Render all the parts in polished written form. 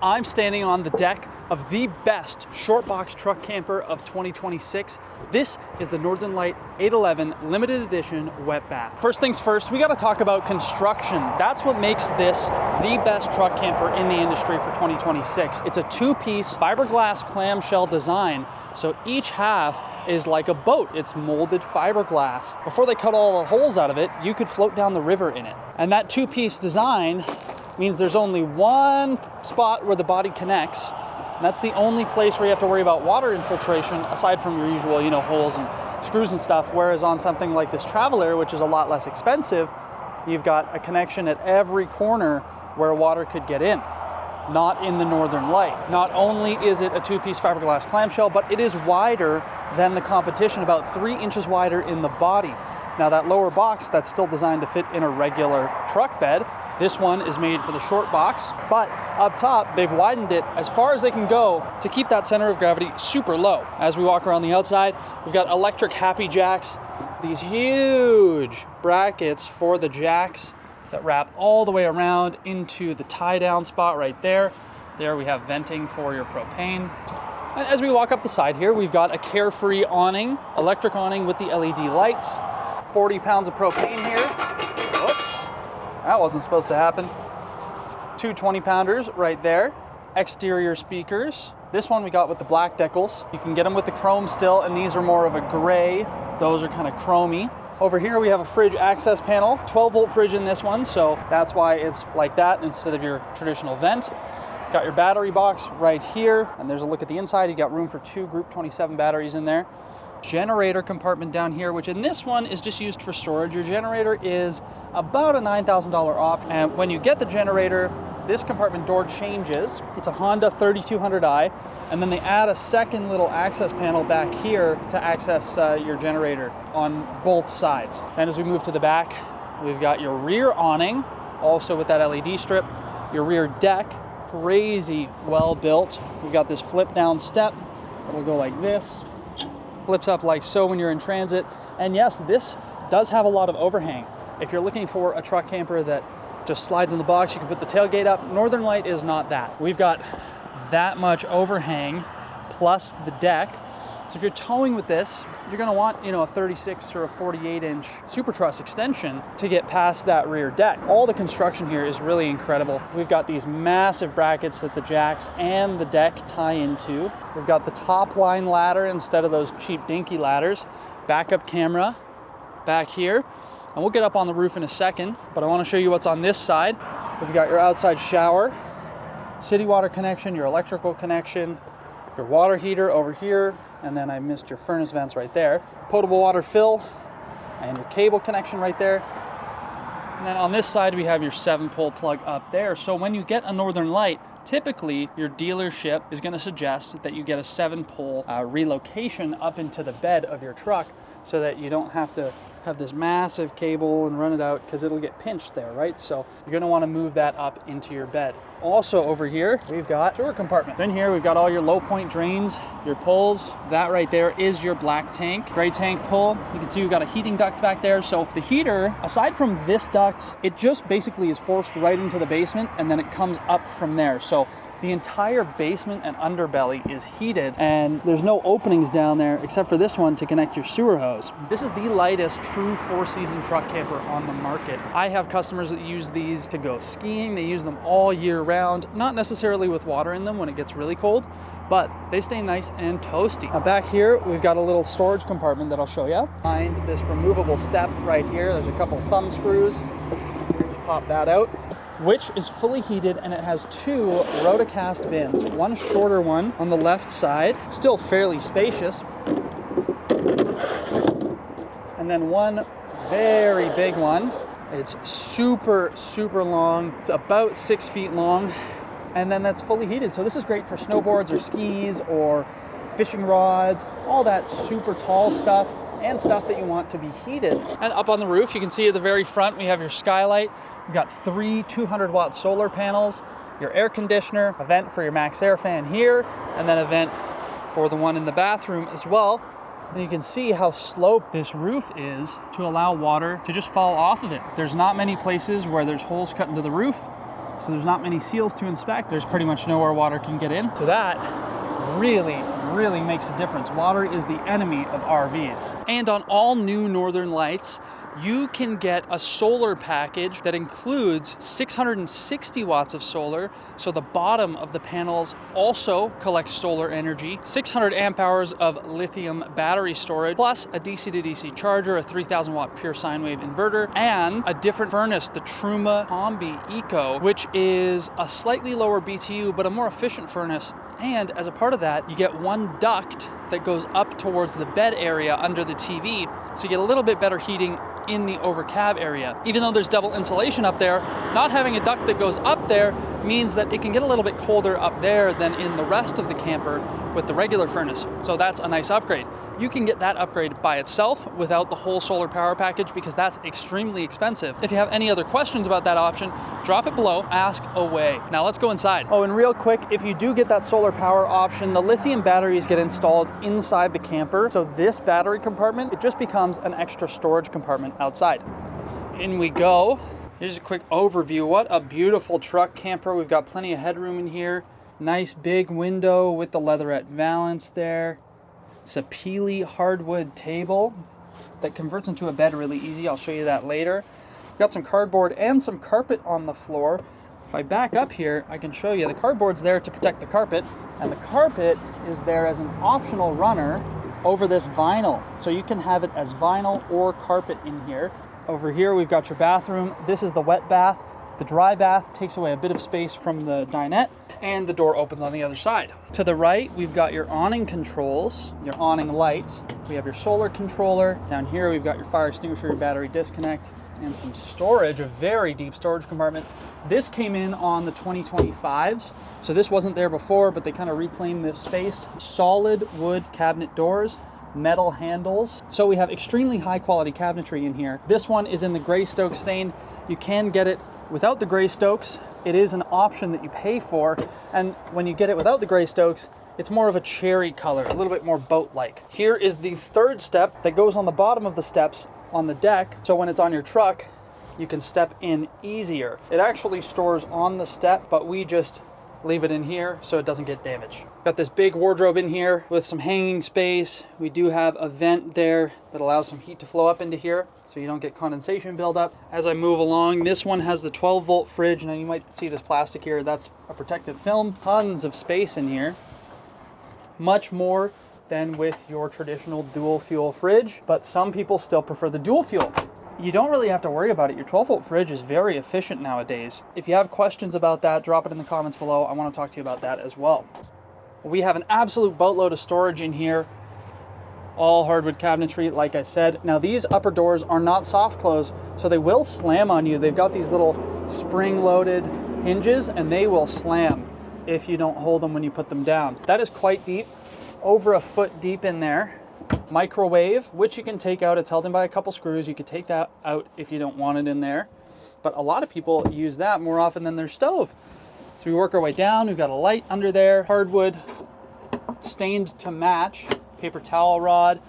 I'm standing on the deck of the best short box truck camper of 2026. This is the Northern Lite 811 limited edition wet bath. First things first, we gotta talk about construction. That's what makes this the best truck camper in the industry for 2026. It's a two-piece fiberglass clamshell design. So each half is like a boat. It's molded fiberglass. Before they cut all the holes out of it, you could float down the river in it. And that two-piece design means there's only one spot where the body connects, and that's the only place where you have to worry about water infiltration aside from your usual, holes and screws and stuff. Whereas on something like this Traveler, which is a lot less expensive, you've got a connection at every corner where water could get in. Not in the Northern Lite. Not only is it a two-piece fiberglass clamshell, but it is wider than the competition, about 3 inches wider in the body. Now that lower box, that's still designed to fit in a regular truck bed. This one is made for the short box, but up top, they've widened it as far as they can go to keep that center of gravity super low. As we walk around the outside, we've got electric happy jacks, these huge brackets for the jacks that wrap all the way around into the tie-down spot right there. There we have venting for your propane. And as we walk up the side here, we've got a Carefree awning, electric awning with the LED lights, 40 pounds of propane here. Whoops. That wasn't supposed to happen. 2 20-pounders right there. Exterior speakers. This one we got with the black decals. You can get them with the chrome still, and these are more of a gray. Those are kind of chromey. Over here we have a fridge access panel. 12-volt fridge in this one, so that's why it's like that instead of your traditional vent. Got your battery box right here, and there's a look at the inside. You got room for 2 Group 27 batteries in there. Generator compartment down here, which in this one is just used for storage. Your generator is about a $9,000 op, and when you get the generator, this compartment door changes. It's a Honda 3200i, and then they add a second little access panel back here to access your generator on both sides. And as we move to the back, we've got your rear awning, also with that LED strip. Your rear deck, crazy well built. We've got this flip down step. It'll go like this. Flips up like so when you're in transit. And yes, this does have a lot of overhang. If you're looking for a truck camper that just slides in the box, you can put the tailgate up. Northern Lite is not that. We've got that much overhang plus the deck. So if you're towing with this, you're gonna want, a 36 or a 48-inch Super Truss extension to get past that rear deck. All the construction here is really incredible. We've got these massive brackets that the jacks and the deck tie into. We've got the top line ladder instead of those cheap dinky ladders. Backup camera back here. And we'll get up on the roof in a second, but I wanna show you what's on this side. We've got your outside shower, city water connection, your electrical connection, your water heater over here, and then I missed your furnace vents right there. Potable water fill, and your cable connection right there. And then on this side, we have your 7-pole plug up there. So when you get a Northern Lite, typically your dealership is gonna suggest that you get a 7-pole relocation up into the bed of your truck so that you don't have to have this massive cable and run it out because it'll get pinched there, right? So you're gonna wanna move that up into your bed. Also over here, we've got sewer compartment. In here, we've got all your low point drains, your pulls. That right there is your black tank, gray tank pull. You can see we've got a heating duct back there. So the heater, aside from this duct, it just basically is forced right into the basement and then it comes up from there. So the entire basement and underbelly is heated and there's no openings down there except for this one to connect your sewer hose. This is the lightest true 4-season truck camper on the market. I have customers that use these to go skiing. They use them all year round, not necessarily with water in them when it gets really cold, but they stay nice and toasty. Now back here, we've got a little storage compartment that I'll show you. Behind this removable step right here, there's a couple thumb screws. Just pop that out, which is fully heated, and it has 2 Rotocast bins. One shorter one on the left side, still fairly spacious, and then one very big one. It's super, super long. It's about 6 feet long, and then that's fully heated. So this is great for snowboards or skis or fishing rods, all that super tall stuff and stuff that you want to be heated. And up on the roof, you can see at the very front, we have your skylight. We've got 3 200-watt solar panels, your air conditioner, a vent for your max air fan here, and then a vent for the one in the bathroom as well. And you can see how sloped this roof is to allow water to just fall off of it. There's not many places where there's holes cut into the roof, so there's not many seals to inspect. There's pretty much nowhere water can get in. So that really makes a difference. Water is the enemy of RVs. And on all new Northern Lights, you can get a solar package that includes 660 watts of solar. So the bottom of the panels also collects solar energy, 600 amp hours of lithium battery storage, plus a DC to DC charger, a 3000 watt pure sine wave inverter, and a different furnace, the Truma Combi Eco, which is a slightly lower BTU, but a more efficient furnace. And as a part of that, you get one duct that goes up towards the bed area under the TV. So you get a little bit better heating in the over cab area. Even though there's double insulation up there, not having a duct that goes up there means that it can get a little bit colder up there than in the rest of the camper with the regular furnace. So that's a nice upgrade. You can get that upgrade by itself without the whole solar power package because that's extremely expensive. If you have any other questions about that option, drop it below, ask away. Now let's go inside. Oh, and real quick, if you do get that solar power option, the lithium batteries get installed inside the camper. So this battery compartment, it just becomes an extra storage compartment outside. In we go. Here's a quick overview. What a beautiful truck camper. We've got plenty of headroom in here. Nice big window with the Leatherette valance there. It's a peely hardwood table that converts into a bed really easy. I'll show you that later. We've got some cardboard and some carpet on the floor. If I back up here, I can show you the cardboard's there to protect the carpet, and the carpet is there as an optional runner over this vinyl. So you can have it as vinyl or carpet in here. Over here, we've got your bathroom. This is the wet bath. The dry bath takes away a bit of space from the dinette, and the door opens on the other side. To the right, we've got your awning controls, your awning lights. We have your solar controller. Down here, we've got your fire extinguisher, your battery disconnect, and some storage, a very deep storage compartment. This came in on the 2025s, so this wasn't there before, but they kind of reclaimed this space. Solid wood cabinet doors, metal handles. So we have extremely high quality cabinetry in here. This one is in the Greystokes stain. You can get it without the Greystokes. It is an option that you pay for, and when you get it without the Greystokes, it's more of a cherry color, a little bit more boat-like. Here is the third step that goes on the bottom of the steps on the deck, so when it's on your truck, you can step in easier. It actually stores on the step, but we just leave it in here so it doesn't get damaged. Got this big wardrobe in here with some hanging space. We do have a vent there that allows some heat to flow up into here so you don't get condensation buildup. As I move along, this one has the 12-volt fridge. Now you might see this plastic here, that's a protective film. Tons of space in here. Much more than with your traditional dual fuel fridge, but some people still prefer the dual fuel. You don't really have to worry about it. Your 12-volt fridge is very efficient nowadays. If you have questions about that, drop it in the comments below. I want to talk to you about that as well. We have an absolute boatload of storage in here. All hardwood cabinetry, like I said. Now these upper doors are not soft close, so they will slam on you. They've got these little spring-loaded hinges, and they will slam if you don't hold them when you put them down. That is quite deep, over a foot deep in there. Microwave, which you can take out. It's held in by a couple screws. You could take that out if you don't want it in there. But a lot of people use that more often than their stove. So we work our way down. We've got a light under there, hardwood, stained to match, paper towel rod,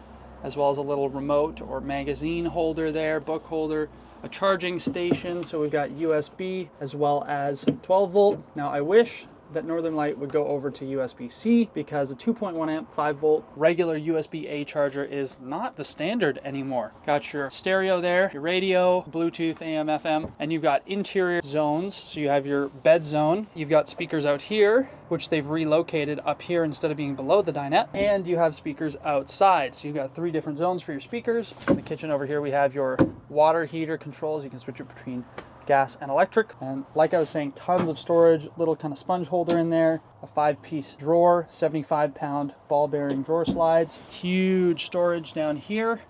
as well as a little remote or magazine holder there, book holder, a charging station. So we've got USB as well as 12 volt. Now I wish that Northern Light would go over to USB-C because a 2.1 amp 5 volt regular USB-A charger is not the standard anymore. Got your stereo there, your radio, Bluetooth, AM, FM, and you've got interior zones. So you have your bed zone. You've got speakers out here, which they've relocated up here instead of being below the dinette. And you have speakers outside. So you've got 3 different zones for your speakers. In the kitchen over here, we have your water heater controls. You can switch it between gas and electric. And like I was saying, tons of storage, little kind of sponge holder in there, a 5-piece drawer, 75-pound ball bearing drawer slides, huge storage down here,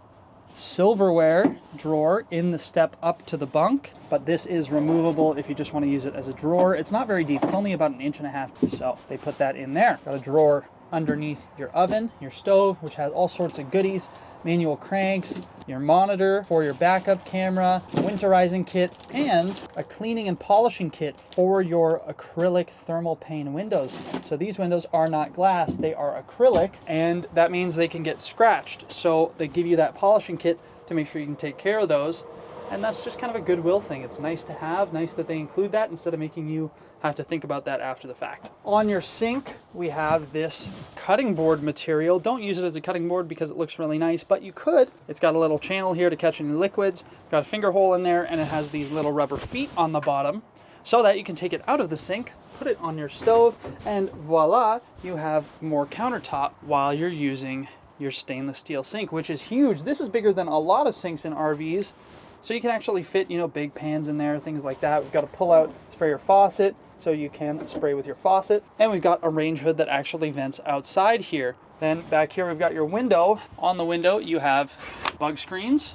silverware drawer in the step up to the bunk, but this is removable if you just want to use it as a drawer. It's not very deep, it's only about 1.5 inches, so they put that in there. Got a drawer underneath your oven, your stove, which has all sorts of goodies, manual cranks, your monitor for your backup camera, winterizing kit, and a cleaning and polishing kit for your acrylic thermal pane windows. So these windows are not glass, they are acrylic, and that means they can get scratched. So they give you that polishing kit to make sure you can take care of those. And that's just kind of a goodwill thing. It's nice to have, nice that they include that instead of making you have to think about that after the fact. On your sink, we have this cutting board material. Don't use it as a cutting board because it looks really nice, but you could. It's got a little channel here to catch any liquids, got a finger hole in there, and it has these little rubber feet on the bottom so that you can take it out of the sink, put it on your stove, and voila, you have more countertop while you're using your stainless steel sink, which is huge. This is bigger than a lot of sinks in RVs. So you can actually fit, you know, big pans in there, things like that. We've got a pull-out sprayer faucet, so you can spray with your faucet. And we've got a range hood that actually vents outside here. Then back here, we've got your window. On the window, you have bug screens,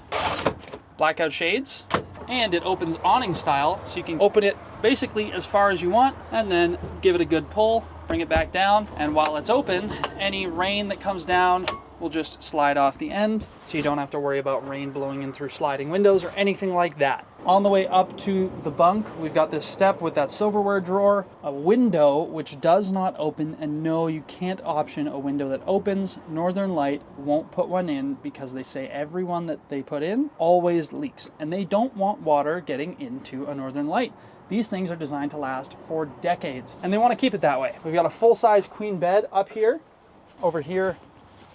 blackout shades, and it opens awning style, so you can open it basically as far as you want, and then give it a good pull, bring it back down. And while it's open, any rain that comes down will just slide off the end, so you don't have to worry about rain blowing in through sliding windows or anything like that. On the way up to the bunk, we've got this step with that silverware drawer, a window which does not open, and no, you can't option a window that opens. Northern Light won't put one in because they say every one that they put in always leaks, and they don't want water getting into a Northern Light. These things are designed to last for decades, and they want to keep it that way. We've got a full-size queen bed up here. Over here,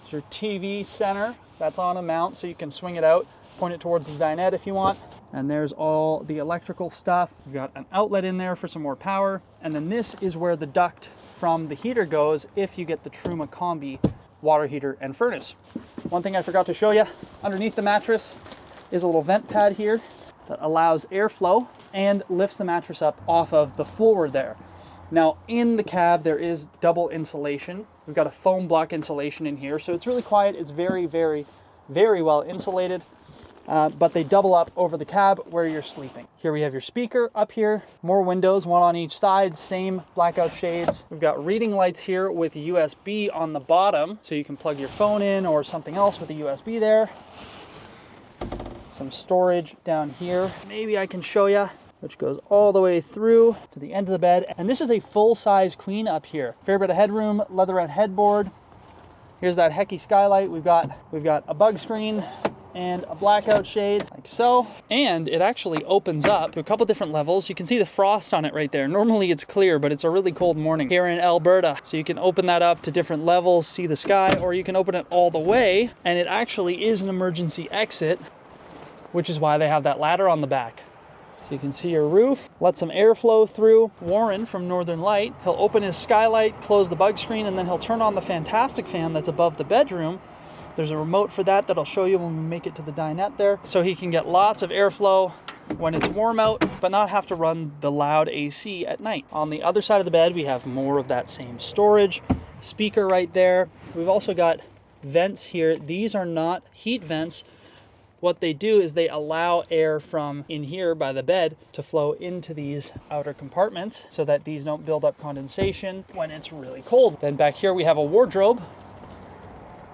your TV center that's on a mount, so you can swing it out, point it towards the dinette if you want. And there's all the electrical stuff. We've got an outlet in there for some more power. And then this is where the duct from the heater goes if you get the Truma Combi water heater and furnace. One thing I forgot to show you, underneath the mattress is a little vent pad here that allows airflow and lifts the mattress up off of the floor there. Now in the cab, there is double insulation. We've got a foam block insulation in here, so it's really quiet. It's very, very, very well insulated, but they double up over the cab where you're sleeping. Here we have your speaker up here, more windows, one on each side, same blackout shades. We've got reading lights here with USB on the bottom, so you can plug your phone in or something else with a USB there. Some storage down here. Maybe I can show you, which goes all the way through to the end of the bed. And this is a full-size queen up here. Fair bit of headroom, Leatherette headboard. Here's that Hecky skylight. We've got a bug screen and a blackout shade, like so. And it actually opens up to a couple different levels. You can see the frost on it right there. Normally it's clear, but it's a really cold morning here in Alberta. So you can open that up to different levels, see the sky, or you can open it all the way. And it actually is an emergency exit, which is why they have that ladder on the back. So you can see your roof, let some airflow through. Warren from Northern Light, he'll open his skylight, close the bug screen, and then he'll turn on the fantastic fan that's above the bedroom. There's a remote for that that'll show you when we make it to the dinette there. So he can get lots of airflow when it's warm out, but not have to run the loud AC at night. On the other side of the bed, we have more of that same storage. Speaker right there. We've also got vents here. These are not heat vents. What they do is they allow air from in here by the bed to flow into these outer compartments so that these don't build up condensation when it's really cold. Then back here we have a wardrobe,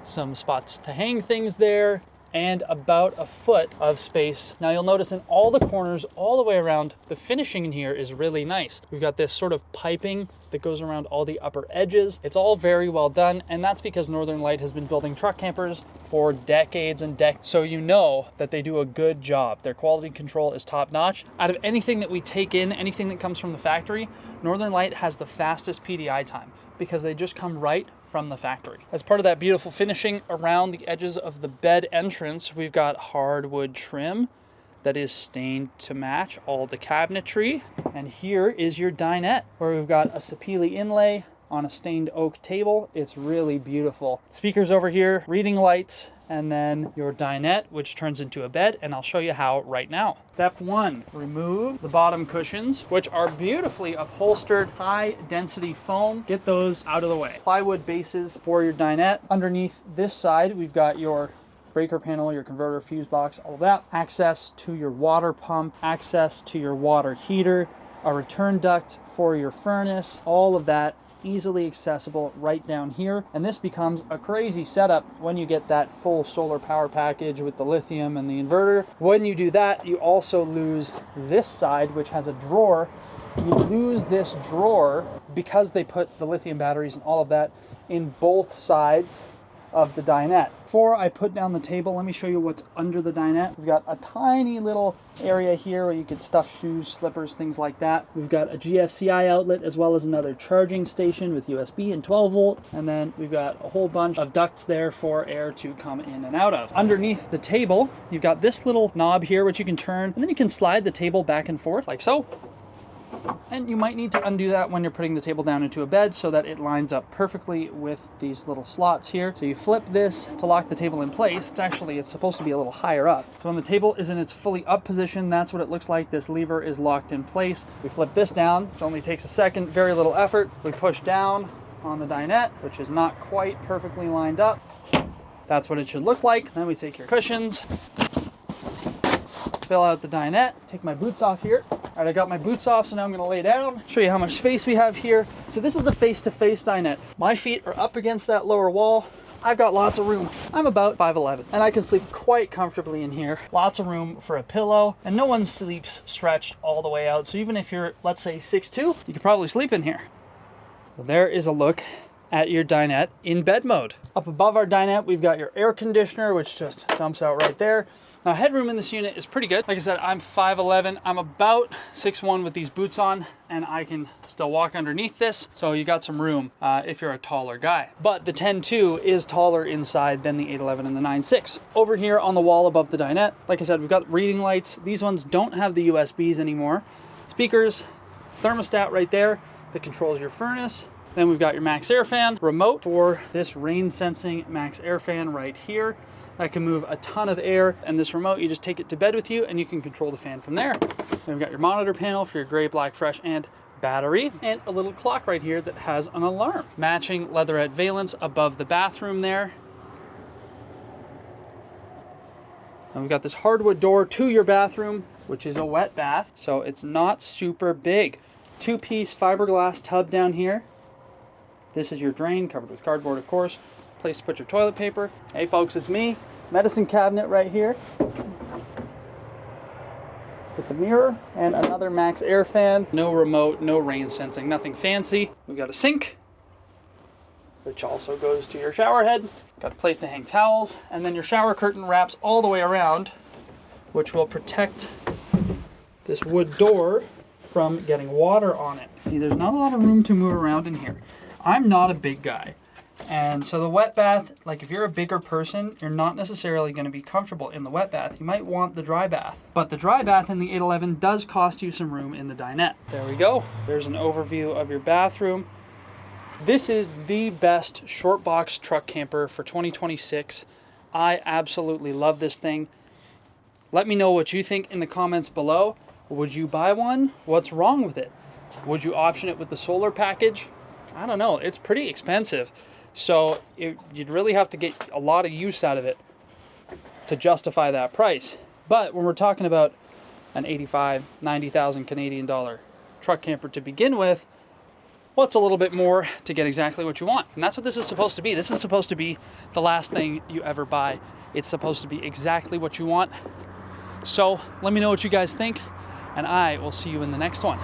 some spots to hang things there, and about a foot of space. Now you'll notice in all the corners, all the way around, the finishing in here is really nice. We've got this sort of piping that goes around all the upper edges. It's all very well done, and that's because Northern Light has been building truck campers for decades and decades. So you know that they do a good job. Their quality control is top notch. Out of anything that we take in, anything that comes from the factory, Northern Light has the fastest PDI time because they just come right from the factory. As part of that beautiful finishing around the edges of the bed entrance, we've got hardwood trim that is stained to match all the cabinetry. And here is your dinette, where we've got a sapele inlay on a stained oak table. It's really beautiful. Speakers over here, reading lights, and then your dinette, which turns into a bed, and I'll show you how right now. Step one, remove the bottom cushions, which are beautifully upholstered, high density foam. Get those out of the way. Plywood bases for your dinette. Underneath this side, we've got your breaker panel, your converter, fuse box, all of that. Access to your water pump, access to your water heater, a return duct for your furnace, all of that easily accessible right down here. And this becomes a crazy setup when you get that full solar power package with the lithium and the inverter. When you do that, you also lose this side, which has a drawer. You lose this drawer because they put the lithium batteries and all of that in both sides of the dinette. Before I put down the table, let me show you what's under the dinette. We've got a tiny little area here where you could stuff shoes, slippers, things like that. We've got a GFCI outlet as well as another charging station with USB and 12 volt. And then we've got a whole bunch of ducts there for air to come in and out of. Underneath the table, you've got this little knob here which you can turn, and then you can slide the table back and forth like so. And you might need to undo that when you're putting the table down into a bed so that it lines up perfectly with these little slots here. So you flip this to lock the table in place. It's supposed to be a little higher up. So when the table is in its fully up position, that's what it looks like. This lever is locked in place. We flip this down, which only takes a second, very little effort. We push down on the dinette, which is not quite perfectly lined up. That's what it should look like. Then we take your cushions, fill out the dinette, take my boots off here. All right, I got my boots off, so now I'm gonna lay down, show you how much space we have here. So this is the face-to-face dinette. My feet are up against that lower wall. I've got lots of room. I'm about 5'11", and I can sleep quite comfortably in here. Lots of room for a pillow, and no one sleeps stretched all the way out. So even if you're, let's say, 6'2", you could probably sleep in here. So there is a look at your dinette in bed mode. Up above our dinette, we've got your air conditioner, which just dumps out right there. Now, headroom in this unit is pretty good. Like I said, I'm 5'11". I'm about 6'1" with these boots on, and I can still walk underneath this. So you got some room if you're a taller guy. But the 10.2 is taller inside than the 811 and the 9.6. Over here on the wall above the dinette, like I said, we've got reading lights. These ones don't have the USBs anymore. Speakers, thermostat right there that controls your furnace. Then we've got your max air fan, remote for this rain sensing max air fan right here. That can move a ton of air, and this remote, you just take it to bed with you and you can control the fan from there. Then we've got your monitor panel for your gray, black, fresh, and battery, and a little clock right here that has an alarm. Matching Leatherette valance above the bathroom there. And we've got this hardwood door to your bathroom, which is a wet bath, so it's not super big. 2-piece fiberglass tub down here. This is your drain, covered with cardboard, of course. Place to put your toilet paper. Hey folks, it's me. Medicine cabinet right here. With the mirror and another max air fan. No remote, no rain sensing, nothing fancy. We've got a sink, which also goes to your shower head. Got a place to hang towels. And then your shower curtain wraps all the way around, which will protect this wood door from getting water on it. See, there's not a lot of room to move around in here. I'm not a big guy, and so the wet bath, like if you're a bigger person, you're not necessarily going to be comfortable in the wet bath. You might want the dry bath, but the dry bath in the 811 does cost you some room in the dinette. There we go. There's an overview of your bathroom. This is the best short box truck camper for 2026. I absolutely love this thing. Let me know what you think in the comments below. Would you buy one? What's wrong with it? Would you option it with the solar package? I don't know, it's pretty expensive. So you'd really have to get a lot of use out of it to justify that price. But when we're talking about an 85, 90,000 Canadian dollar truck camper to begin with, what's a little bit more to get exactly what you want? And that's what this is supposed to be. This is supposed to be the last thing you ever buy. It's supposed to be exactly what you want. So let me know what you guys think, and I will see you in the next one.